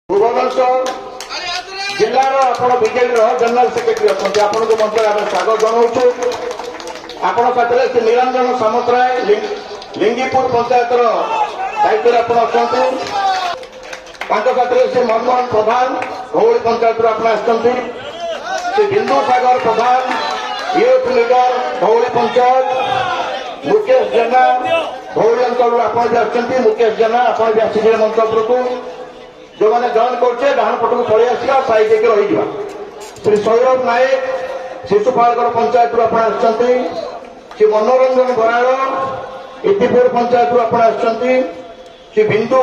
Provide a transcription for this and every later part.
भुवनेश्वर जिलार आपण BJP general secretary अच्छा आपको मंच आम स्वागत जनाऊँ आपण साथी से निरंजन सामंतराय लिंगीपुर पंचायत दायित्व आप साथी से मनमोहन प्रधान धौली पंचायत से बिंदु सागर प्रधान यूथ लीडर धौली पंचायत मुकेश जेना धौली अंचल आप मुकेश जेना आप मंच उपरकू जो मैंने जॉइन करछे डाण पटक पलि आसा साइज रही श्री सौरभ नायक शिशुपालगढ़ पंचायत श्री मनोरंजन बराड़ इतिपुर पंचायत श्री बिंदु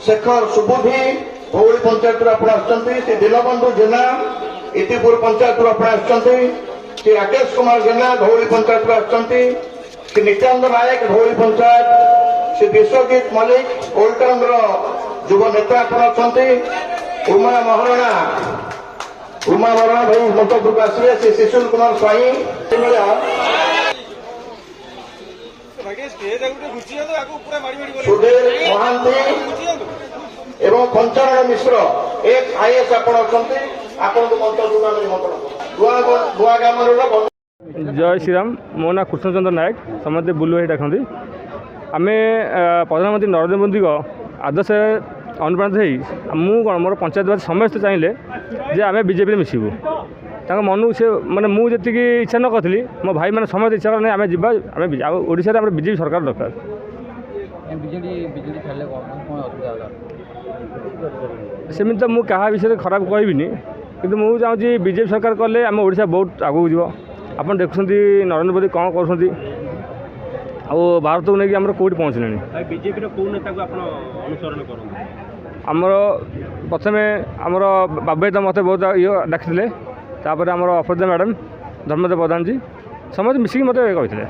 शेखर सुबुद्धि भौली पंचायत श्री दीनबंधु जेना इतिपुर पंचायत श्री राकेश कुमार जेना धौली पंचायत श्री नित्यानंद नायक धौली पंचायत श्री विश्वजीत मल्लिक ओल्टाउन युव नेता उमा महारणा भाई मंतपुर आसवे श्री शिशुल कुमार स्वाई सुधीर महांती एवं पंचानन मिश्र एक आईएएस जय श्रीराम मो ना कृष्णचंद्र नायक समस्ते बुलु भाई डाकती आम प्रधानमंत्री नरेंद्र मोदी को आदर्श अनुप्राणित हो मोर पंचायतवासी समस्त चाहिए जे आम बीजेपी मिसबू मन से माने मुझे इच्छा न करी मो भाई मैंने समस्त इच्छा करें आम जा ओडिशा आम बीजेपी सरकार दरकार सेमती तो मुझे क्या विषय खराब कहबिनी कि मुझे चाहूँगी बीजेपी सरकार कले आम ओडिशा बहुत आगू जीव आप देखुं नरेंद्र मोदी कौन कर भारत को लेकिन कौटी पहुँचले बीजेपी कौ नेता को अनुसरण कर आमर प्रथम आमर बाबू तो मत बहुत ये डाकी तापर आमर अफरोजा मैडम धर्मदेव प्रधान जी समस्त मिसिक मत कहते।